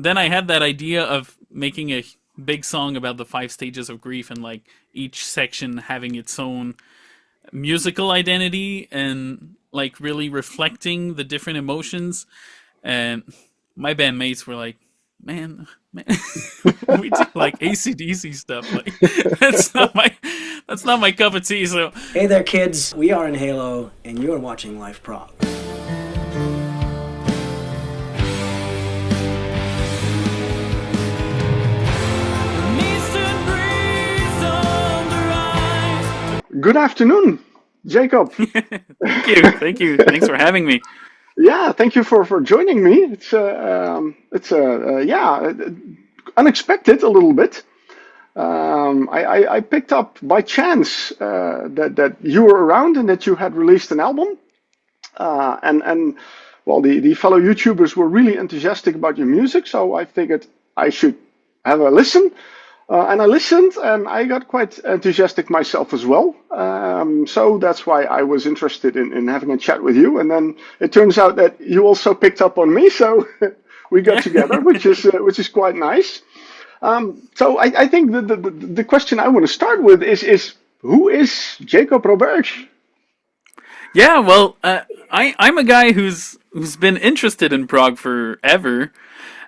then I had that idea of making a big song about the 5 stages of grief and like each section having its own musical identity and like really reflecting the different emotions. And my bandmates were like, man, we do like ACDC stuff. Like that's not my cup of tea. So Hey there, kids. We are in Halo, and you are watching LiveProg. Good afternoon, Jacob. thank you, thanks for having me. Yeah, thank you for joining me. It's unexpected a little bit. I picked up by chance that you were around and that you had released an album. And well, the fellow YouTubers were really enthusiastic about your music, so I figured I should have a listen. And I listened, and I got quite enthusiastic myself as well. So that's why I was interested in having a chat with you. And then it turns out that you also picked up on me, so we got together, which is quite nice. So I think the question I want to start with is who is Jacob Roberge? Yeah, well, I'm a guy who's been interested in prog forever,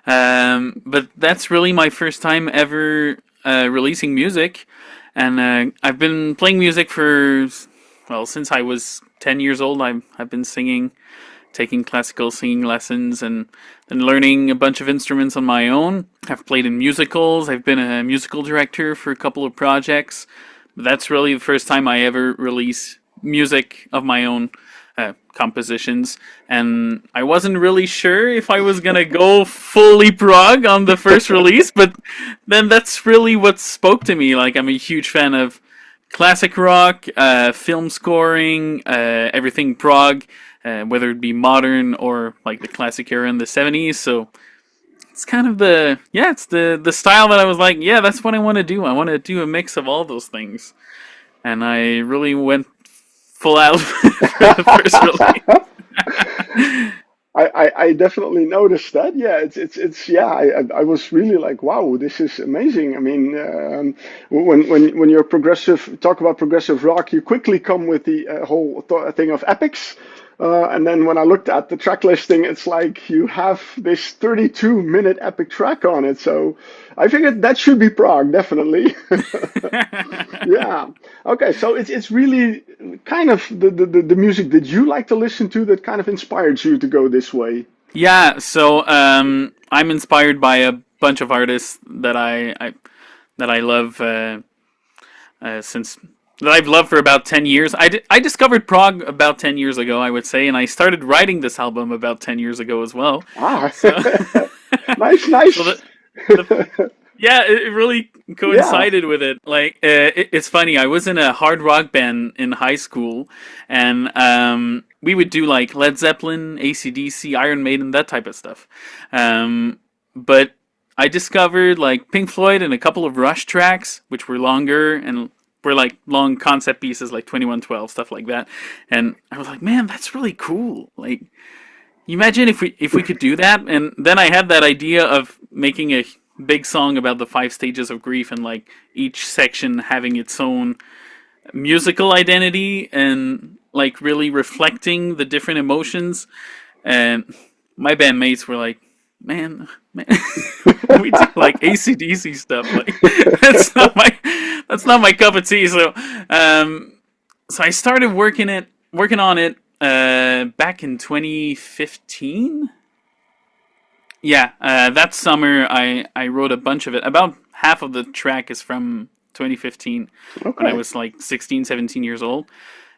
but that's really my first time ever releasing music, and I've been playing music since I was 10 years old. I've been singing, taking classical singing lessons, and learning a bunch of instruments on my own. I've played in musicals. I've been a musical director for a couple of projects. But that's really the first time I ever release music of my own compositions, and I wasn't really sure if I was gonna go fully prog on the first release, but then that's really what spoke to me. Like, I'm a huge fan of classic rock, film scoring, everything prog, whether it be modern or like the classic era in the 70s. So it's kind of the style that I was like, yeah, that's what I want to do. I want to do a mix of all those things, and I really went full out for the first release. I definitely noticed that. Yeah, it's yeah. I was really like, wow, this is amazing. I mean, when you're progressive, talk about progressive rock, you quickly come with the whole thing of epics. And then when I looked at the track listing, it's like you have this 32-minute epic track on it. So I figured that should be prog, definitely. Yeah. Okay. So it's really kind of the music that you like to listen to that kind of inspired you to go this way. Yeah. So I'm inspired by a bunch of artists that I love since. That I've loved for about 10 years. I discovered prog about 10 years ago, I would say, and I started writing this album about 10 years ago as well. Ah, So, nice. so yeah, it really coincided with it. Like, it's funny, I was in a hard rock band in high school, and we would do like Led Zeppelin, AC/DC, Iron Maiden, that type of stuff. But I discovered like Pink Floyd and a couple of Rush tracks, which were longer and were like long concept pieces like 2112, stuff like that. And I was like, man, that's really cool. Like, you imagine if we could do that. And then I had that idea of making a big song about the 5 stages of grief and like each section having its own musical identity and like really reflecting the different emotions. And my bandmates were like, man, we do like ACDC stuff. Like, that's not my cup of tea. So I started working on it back in 2015. Yeah, that summer I wrote a bunch of it. About half of the track is from 2015, when I was like 16, 17 years old.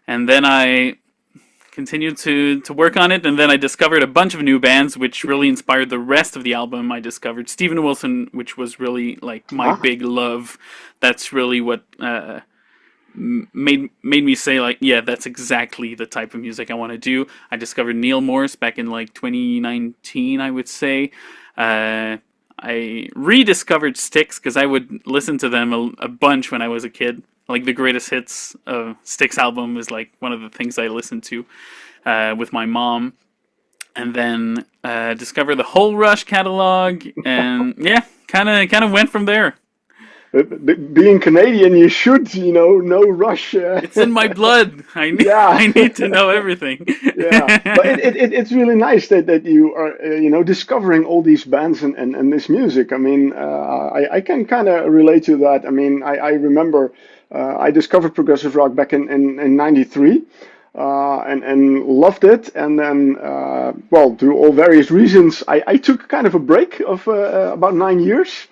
And then I continued to work on it, and then I discovered a bunch of new bands, which really inspired the rest of the album. I discovered Steven Wilson, which was really like my big love. That's really what made me say like, yeah, that's exactly the type of music I want to do. I discovered Neal Morse back in like 2019, I would say. I rediscovered Styx because I would listen to them a bunch when I was a kid. Like, the greatest hits of Styx album is like one of the things I listened to with my mom. and then discovered the whole Rush catalog, and yeah, kind of went from there. Being Canadian, you should, know Rush. It's in my blood. Yeah. I need to know everything. Yeah, but it's really nice that you are discovering all these bands and this music. I mean, I can kind of relate to that. I mean, I remember I discovered progressive rock back in '93. And loved it, and then well, through all various reasons, I took kind of a break of about 9 years,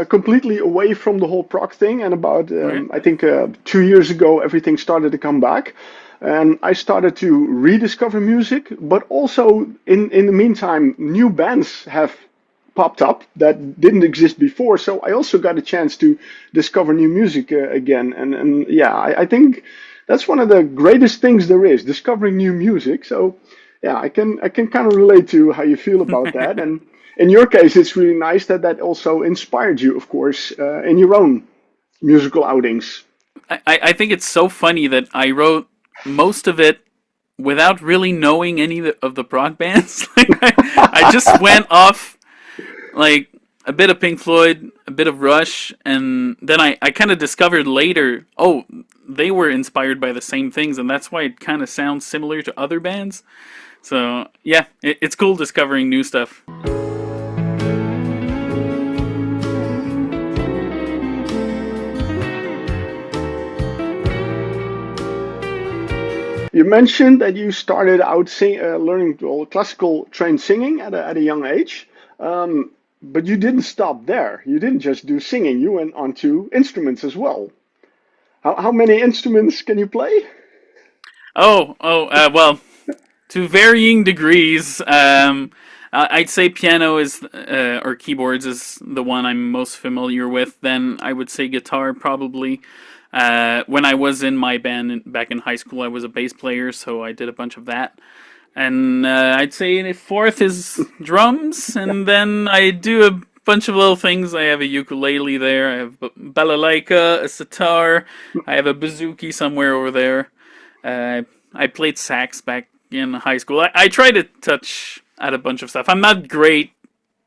completely away from the whole prog thing. And about Right. I think 2 years ago, everything started to come back, and I started to rediscover music. But also in the meantime, new bands have popped up that didn't exist before. So I also got a chance to discover new music again. And yeah, I think that's one of the greatest things there is, discovering new music. So yeah, I can kind of relate to how you feel about that. And in your case, it's really nice that also inspired you, of course, in your own musical outings. I think it's so funny that I wrote most of it without really knowing any of the prog bands. Like I just went off like a bit of Pink Floyd, a bit of Rush, and then I kind of discovered later, oh, they were inspired by the same things, and that's why it kind of sounds similar to other bands. So yeah, it's cool discovering new stuff. You mentioned that you started out learning classical trained singing at a young age, but you didn't stop there. You didn't just do singing. You went on to instruments as well. How many instruments can you play? Well, to varying degrees. I'd say piano is, or keyboards is the one I'm most familiar with. Then I would say guitar probably. When I was in my band back in high school, I was a bass player, so I did a bunch of that. And I'd say the fourth is drums, and then I do a bunch of little things. I have a ukulele there, I have a balalaika, a sitar, I have a bouzouki somewhere over there. I played sax back in high school. I try to touch at a bunch of stuff. I'm not great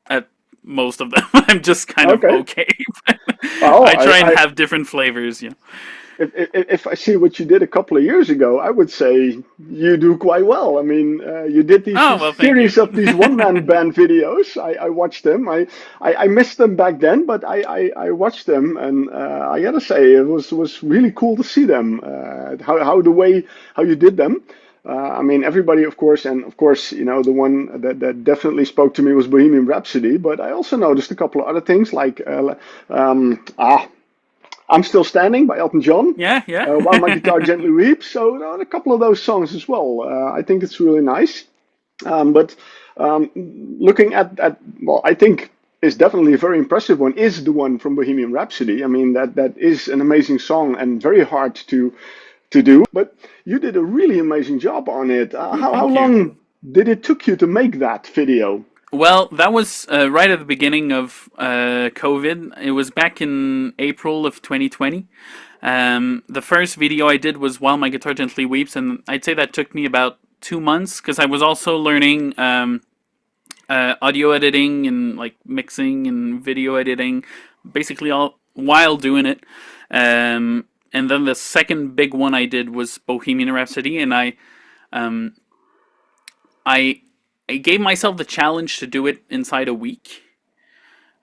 at most of them. I'm just kind of okay. Oh, I try and have different flavors. Yeah. If I see what you did a couple of years ago, I would say you do quite well. I mean, you did these series of these one-man band videos. I watched them. I missed them back then, but I watched them, and I gotta say it was really cool to see them. How you did them. I mean, everybody, of course, and of course, the one that definitely spoke to me was Bohemian Rhapsody. But I also noticed a couple of other things like I'm Still Standing by Elton John. Yeah. While My Guitar Gently Weeps. So a couple of those songs as well. I think it's really nice. But looking at well, I think is definitely a very impressive one is the one from Bohemian Rhapsody. I mean, that is an amazing song and very hard to do. But you did a really amazing job on it. How long did it took you to make that video? Well, that was right at the beginning of COVID. It was back in April of 2020. The first video I did was While My Guitar Gently Weeps, and I'd say that took me about 2 months because I was also learning audio editing and like mixing and video editing, basically all while doing it. And then the second big one I did was Bohemian Rhapsody, and I gave myself the challenge to do it inside a week,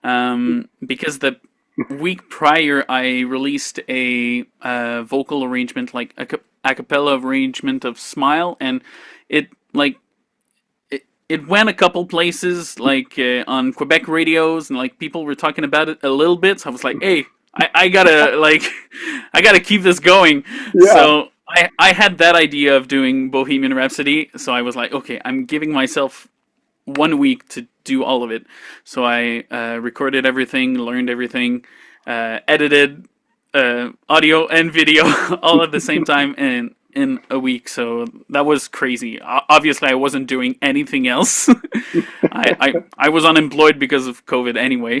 because the week prior I released a vocal arrangement, like a cappella arrangement of Smile, and it went a couple places, like on Quebec radios, and like people were talking about it a little bit. So I was like, hey, I gotta keep this going. Yeah. So I had that idea of doing Bohemian Rhapsody. So I was like, okay, I'm giving myself 1 week to do all of it. So I recorded everything, learned everything, edited audio and video all at the same time in a week. So that was crazy. Obviously, I wasn't doing anything else. I was unemployed because of COVID anyway.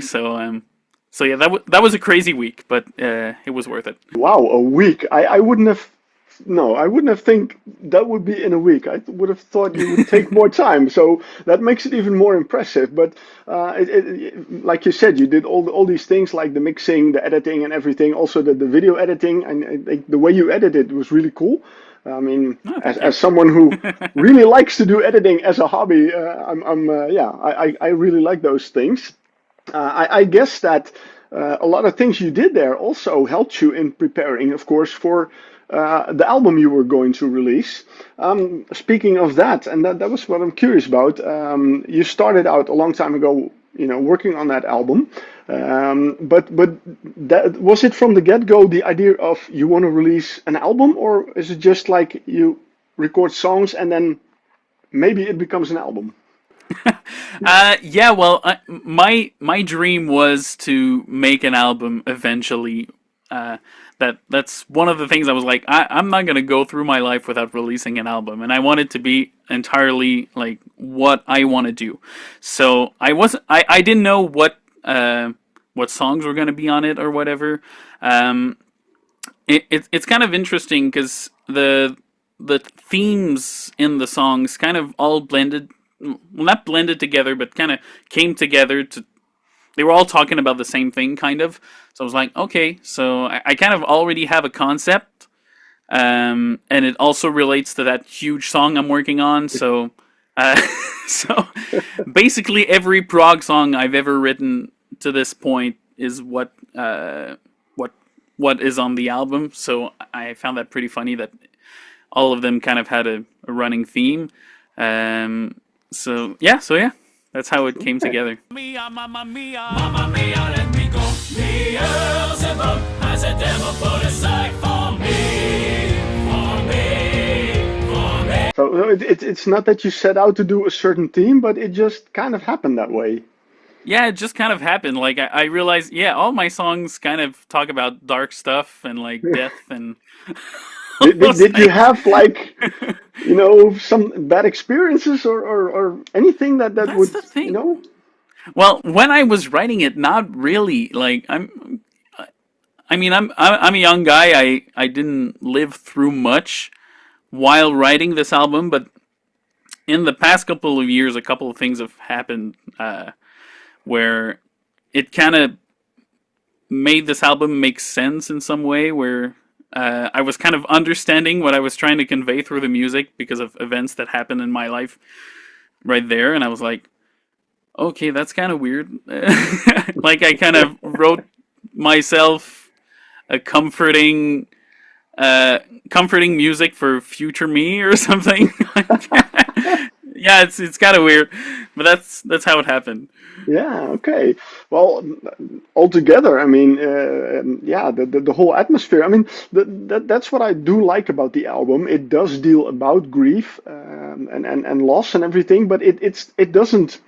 So yeah, that was a crazy week, but it was worth it. Wow, a week. I wouldn't have no, I wouldn't have think that would be in a week. I would have thought you would take more time. So that makes it even more impressive. But like you said, you did all these things like the mixing, the editing, and everything. Also the video editing, and I think the way you edit it was really cool. I mean, as someone who really likes to do editing as a hobby, I really like those things. I guess that a lot of things you did there also helped you in preparing, of course, for the album you were going to release. Speaking of that, and that was what I'm curious about. You started out a long time ago, working on that album. But that, was it from the get-go the idea of you want to release an album, or is it just like you record songs and then maybe it becomes an album? Yeah, well, my dream was to make an album eventually. That's one of the things I was like, I'm not gonna go through my life without releasing an album, and I want it to be entirely like what I want to do. So I didn't know what songs were gonna be on it or whatever. It's kind of interesting because the themes in the songs kind of all blended. Well, not blended together, but kind of came together to. They were all talking about the same thing, kind of. So I was like, okay, so I kind of already have a concept, and it also relates to that huge song I'm working on. So, so basically, every prog song I've ever written to this point is what is on the album. So I found that pretty funny that all of them kind of had a running theme. So yeah, that's how it came together. Mia, mamma mia, let me go. Beelzebub has a devil put aside for me. So it's not that you set out to do a certain theme, but it just kind of happened that way. Yeah, it just kind of happened. Like I realized, all my songs kind of talk about dark stuff and like death and. Did you have like, some bad experiences or anything that That's would, the thing. Well, when I was writing it, not really. Like I'm a young guy. I didn't live through much while writing this album, but in the past couple of years, a couple of things have happened where it kind of made this album make sense in some way, where I was kind of understanding what I was trying to convey through the music because of events that happened in my life right there, and I was like, okay, that's kind of weird. Like I kind of wrote myself a comforting music for future me or something. Yeah, it's kind of weird, but that's how it happened. Yeah, okay. Well, altogether, I mean, the whole atmosphere. I mean, that's what I do like about the album. It does deal about grief and loss and everything, but it doesn't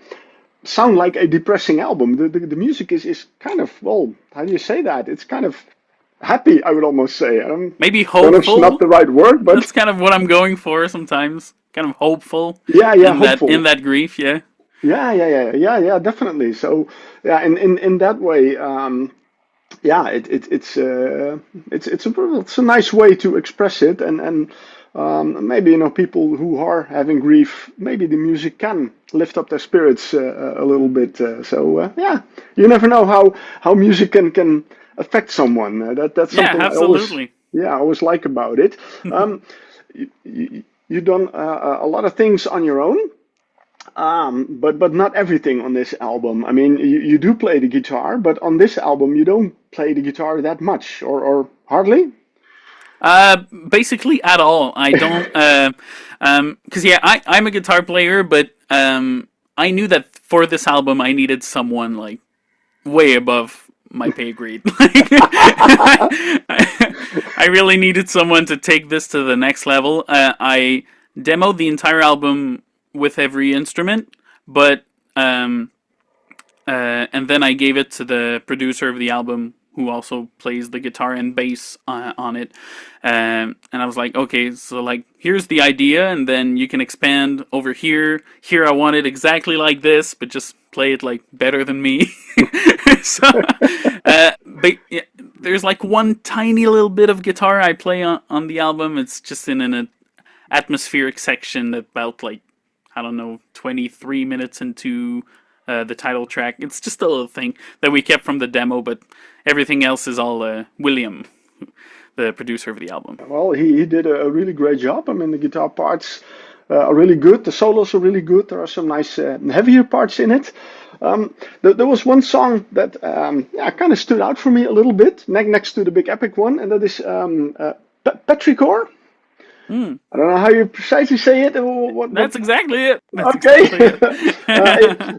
sound like a depressing album. The music is kind of, well, how do you say that? It's kind of happy, I would almost say. Maybe I don't know if hopeful. it's not the right word, but that's kind of what I'm going for sometimes. Kind of hopeful. Yeah, hopeful. In that grief, yeah. Yeah, definitely. So, yeah, in that way, it's a nice way to express it, and maybe people who are having grief, maybe the music can lift up their spirits a little bit. You never know how music can affect someone. That's something absolutely. I always like about it. You've done a lot of things on your own. But not everything on this album. I mean, you do play the guitar, but on this album you don't play the guitar that much, or hardly. Basically at all. I don't. Because I'm a guitar player, but I knew that for this album I needed someone like way above my pay grade. I really needed someone to take this to the next level. I demoed the entire album with every instrument, but and then I gave it to the producer of the album, who also plays the guitar and bass on it, and I was like, okay, so like here's the idea, and then you can expand over here. Here I want it exactly like this, but just play it like better than me. So there's like one tiny little bit of guitar I play on the album. It's just in an atmospheric section that about like, I don't know, 23 minutes into the title track. It's just a little thing that we kept from the demo, but everything else is all William, the producer of the album. Well, he did a really great job. I mean, the guitar parts are really good. The solos are really good. There are some nice heavier parts in it. There was one song that kind of stood out for me a little bit next to the big epic one, and that is Petrichor. I don't know how you precisely say it. That's exactly it. That's okay. Exactly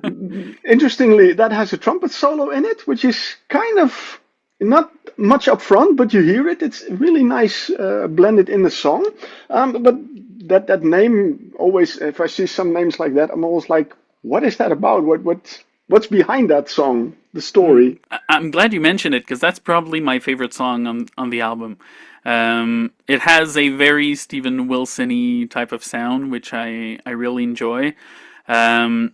it. Interestingly, that has a trumpet solo in it, which is kind of not much up front, but you hear it. It's really nice blended in the song. But that name always, if I see some names like that, I'm always like, what is that about? What's behind that song? The story. I'm glad you mentioned it because that's probably my favorite song on the album. It has a very Steven Wilson-y type of sound, which I really enjoy. And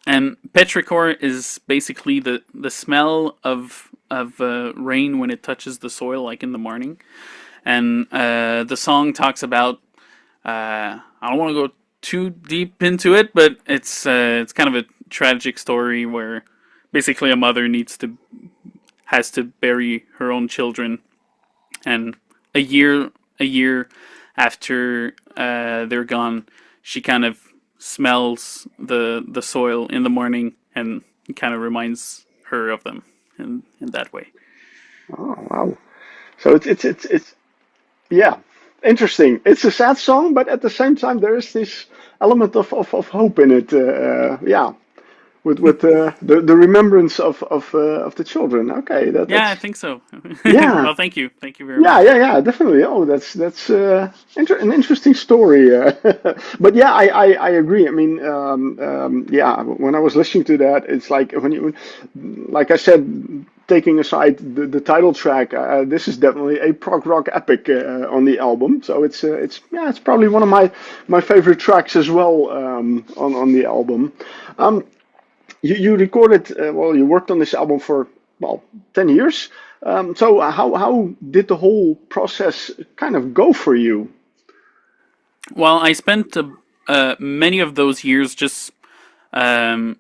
Petrichor is basically the smell of rain when it touches the soil, like in the morning. And the song talks about, I don't want to go too deep into it, but it's kind of a tragic story where basically a mother has to bury her own children, and a year after they're gone, she kind of smells the soil in the morning, and it kind of reminds her of them in that way. Oh wow! So it's yeah, interesting. It's a sad song, but at the same time there is this element of hope in it. Yeah. With the remembrance of the children. Okay, that's I think so. Yeah. Well, thank you very much. Yeah, definitely. Oh, that's an interesting story. But yeah, I agree. I mean, yeah, when I was listening to that, it's like like I said, taking aside the title track, this is definitely a prog rock epic on the album. So it's probably one of my favorite tracks as well on the album. You recorded, you worked on this album for, 10 years. So how did the whole process kind of go for you? Well, I spent many of those years just, I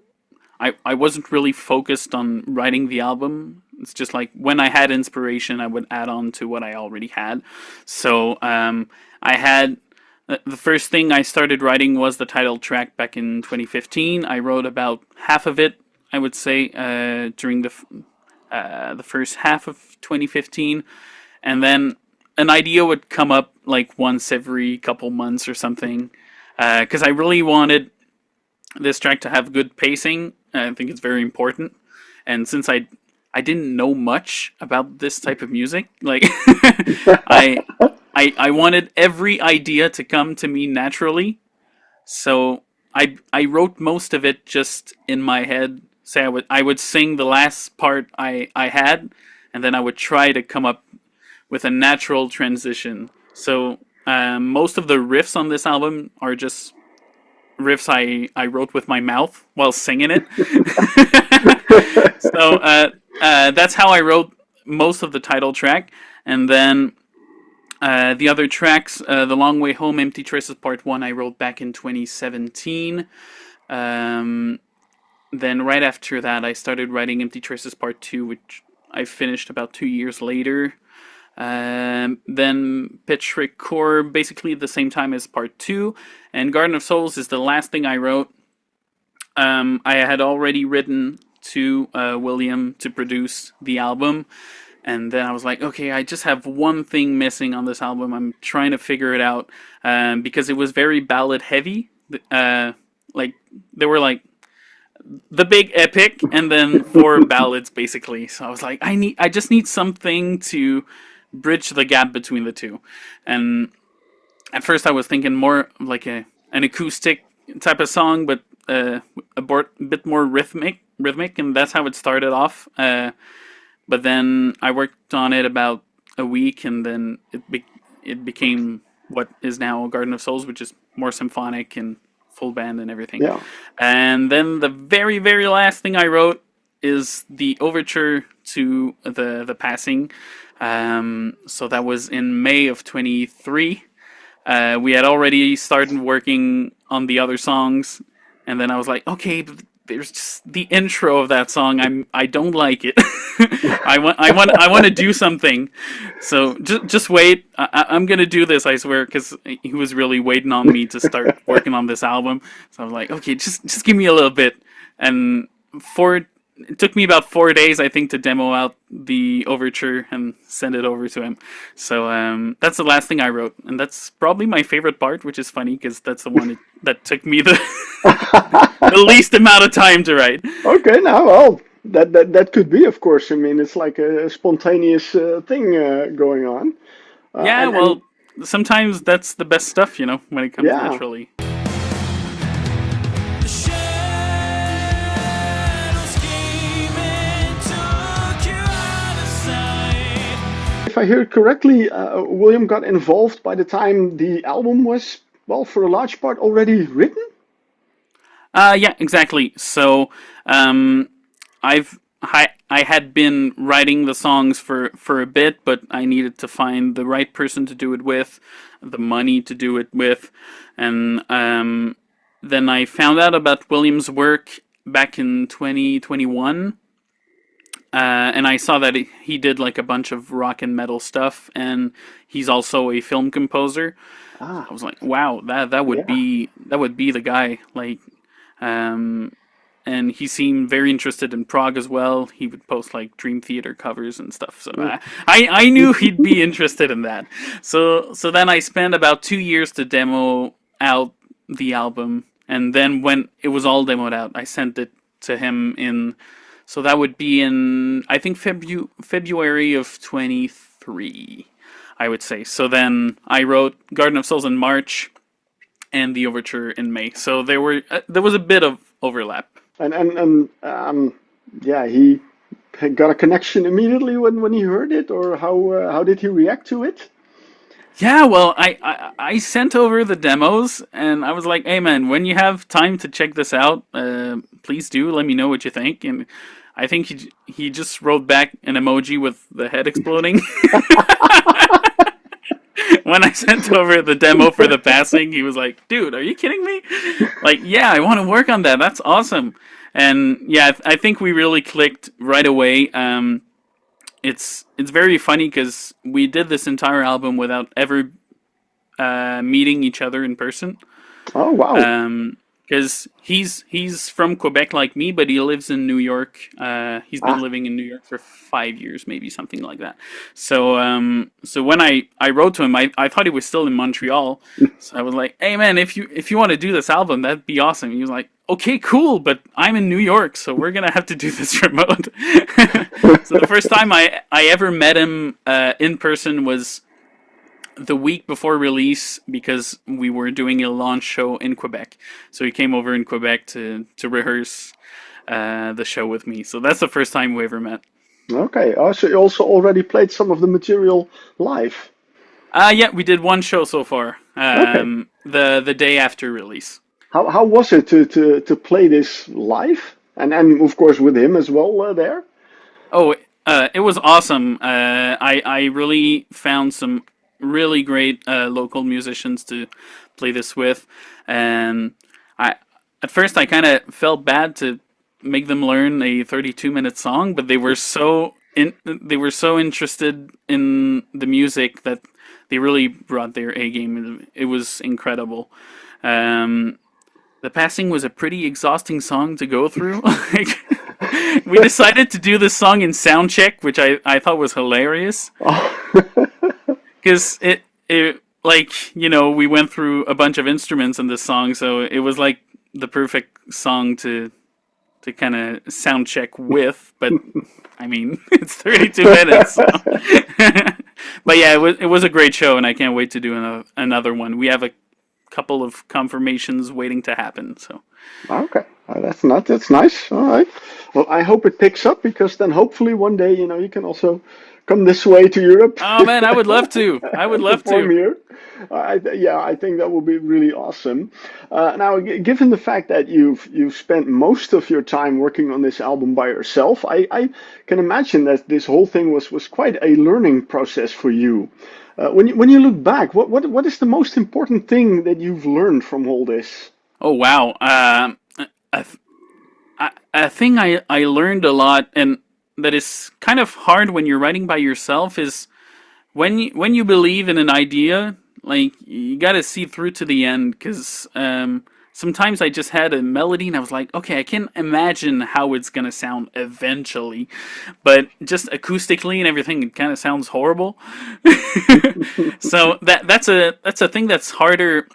wasn't really focused on writing the album. It's just like when I had inspiration, I would add on to what I already had. So I had... The first thing I started writing was the title track back in 2015. I wrote about half of it, I would say, during the first half of 2015. And then an idea would come up like once every couple months or something. Because I really wanted this track to have good pacing. I think it's very important. And since I didn't know much about this type of music, like I wanted every idea to come to me naturally, so I wrote most of it just in my head. Say I would sing the last part I had, and then I would try to come up with a natural transition. So most of the riffs on this album are just riffs I wrote with my mouth while singing it. So that's how I wrote most of the title track, and then. The other tracks, The Long Way Home, Empty Choices Part 1, I wrote back in 2017. Then right after that, I started writing Empty Choices Part 2, which I finished about 2 years later. Then Petrichor, basically the same time as Part 2. And Garden of Souls is the last thing I wrote. I had already written to William to produce the album. And then I was like, okay, I just have one thing missing on this album. I'm trying to figure it out because it was very ballad heavy. Like there were like the big epic and then 4 ballads basically. So I was like, I just need something to bridge the gap between the two. And at first I was thinking more like an acoustic type of song, but a bit more rhythmic, and that's how it started off. But then I worked on it about a week, and then it became what is now Garden of Souls, which is more symphonic and full band and everything. Yeah. And then the very, very last thing I wrote is the overture to the passing. So that was in May of 23. We had already started working on the other songs, and then I was like, okay, there's just the intro of that song. I don't like it. I want to do something. So just wait. I'm gonna do this. I swear, because he was really waiting on me to start working on this album. So I was like, okay, just give me a little bit. And it took me about 4 days, I think, to demo out the overture and send it over to him. So that's the last thing I wrote, and that's probably my favorite part, which is funny because that's the one that took me the the least amount of time to write. Okay, now, well, that could be, of course. I mean, it's like a spontaneous thing going on. Yeah, well, sometimes that's the best stuff, when it comes naturally. The shadows came and took you out of sight. If I hear it correctly, William got involved by the time the album was, well, for a large part already written? Yeah, exactly. So, I had been writing the songs for a bit, but I needed to find the right person to do it with, the money to do it with, and then I found out about William's work back in 2021, and I saw that he did like a bunch of rock and metal stuff, and he's also a film composer. I was like, wow, that would be the guy, like. And he seemed very interested in prog as well. He would post like Dream Theater covers and stuff. So I knew he'd be interested in that. So then I spent about 2 years to demo out the album. And then when it was all demoed out, I sent it to him so that would be in, I think, February of 23, I would say. So then I wrote Garden of Souls in March and the overture in May. So there was a bit of overlap. And he got a connection immediately when he heard it, or how did he react to it? Yeah, well, I sent over the demos, and I was like, hey man, when you have time to check this out, please do let me know what you think. And I think he just wrote back an emoji with the head exploding. When I sent over the demo for the passing, he was like, dude, are you kidding me? Like, yeah, I want to work on that. That's awesome. And yeah, I think we really clicked right away. It's very funny because we did this entire album without ever meeting each other in person. Oh, wow. Because he's from Quebec like me, but he lives in New York. He's been living in New York for 5 years, maybe something like that. So when I wrote to him, I thought he was still in Montreal. So I was like, hey man, if you want to do this album, that'd be awesome. He was like, okay, cool, but I'm in New York, so we're gonna have to do this remote. So the first time I ever met him in person was the week before release, because we were doing a launch show in Quebec. So he came over in Quebec to rehearse the show with me. So that's the first time we ever met. Okay. Oh, so you also already played some of the material live? Yeah, we did one show so far. The day after release. How was it to play this live? And of course with him as well there? Oh, it was awesome. I really found some really great local musicians to play this with, and at first I kind of felt bad to make them learn a 32-minute song, but they were so interested in the music that they really brought their A game. It was incredible. The passing was a pretty exhausting song to go through. We decided to do this song in sound check, which I thought was hilarious. Because it like, we went through a bunch of instruments in this song, so it was like the perfect song to kind of sound check with. But I mean, it's 32 minutes. So. But yeah, it was a great show, and I can't wait to do another one. We have a couple of confirmations waiting to happen. So. Okay, that's nice. All right. Well, I hope it picks up, because then hopefully one day you can also come this way to Europe. Oh man, I would love to. I would love Perform to. here. I think that would be really awesome. Now, given the fact that you've spent most of your time working on this album by yourself, I can imagine that this whole thing was quite a learning process for you. When you look back, what is the most important thing that you've learned from all this? Oh wow. A thing I learned a lot, and that is kind of hard when you're writing by yourself, is when you believe in an idea, like you got to see through to the end. Because sometimes I just had a melody and I was like, okay, I can imagine how it's gonna sound eventually, but just acoustically and everything, it kind of sounds horrible. So that's a thing that's harder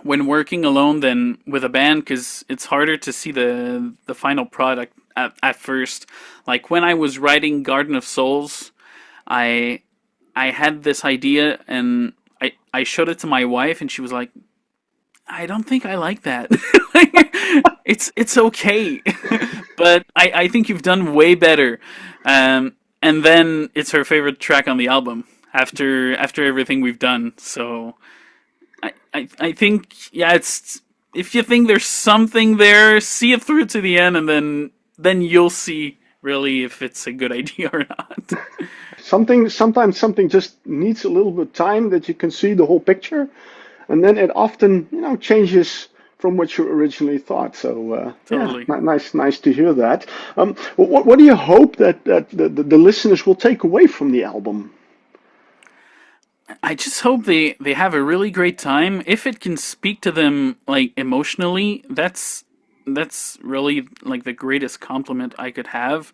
when working alone than with a band, because it's harder to see the final product at first. Like when I was writing Garden of Souls, I had this idea and I showed it to my wife and she was like, I don't think I like that. It's okay, but I think you've done way better. And then it's her favorite track on the album after everything we've done. So I think, yeah, it's, if you think there's something there, see it through to the end, and then you'll see really if it's a good idea or not. Sometimes something just needs a little bit of time that you can see the whole picture, and then it often changes from what you originally thought. So Totally. yeah, nice to hear that. What do you hope that the listeners will take away from the album? I just hope they have a really great time. If it can speak to them like emotionally, that's really like the greatest compliment I could have.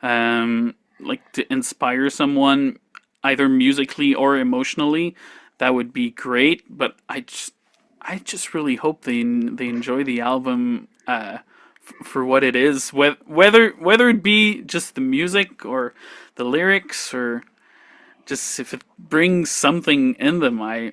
Like to inspire someone either musically or emotionally, that would be great. But I just really hope they enjoy the album for what it is, whether it be just the music or the lyrics, or just if it brings something in them. I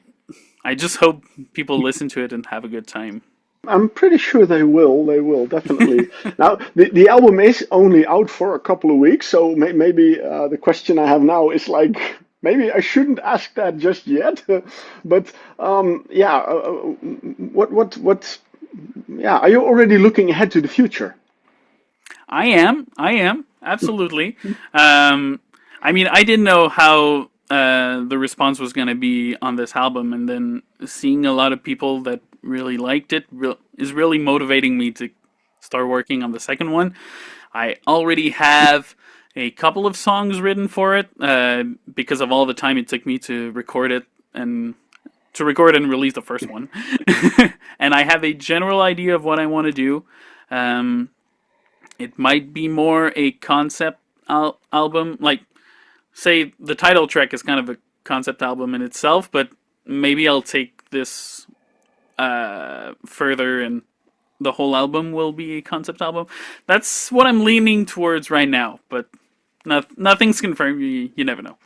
just hope people listen to it and have a good time. I'm pretty sure they will. They will definitely. Now, the album is only out for a couple of weeks, so maybe the question I have now is like, maybe I shouldn't ask that just yet. But yeah, what? Yeah, are you already looking ahead to the future? I am absolutely. I mean, I didn't know how the response was going to be on this album, and then seeing a lot of people that really liked it is really motivating me to start working on the second one. I already have a couple of songs written for it because of all the time it took me to record it and release the first one. And I have a general idea of what I want to do. It might be more a concept album, like, say the title track is kind of a concept album in itself, but maybe I'll take this further and the whole album will be a concept album. That's what I'm leaning towards right now, but nothing's confirmed. You never know.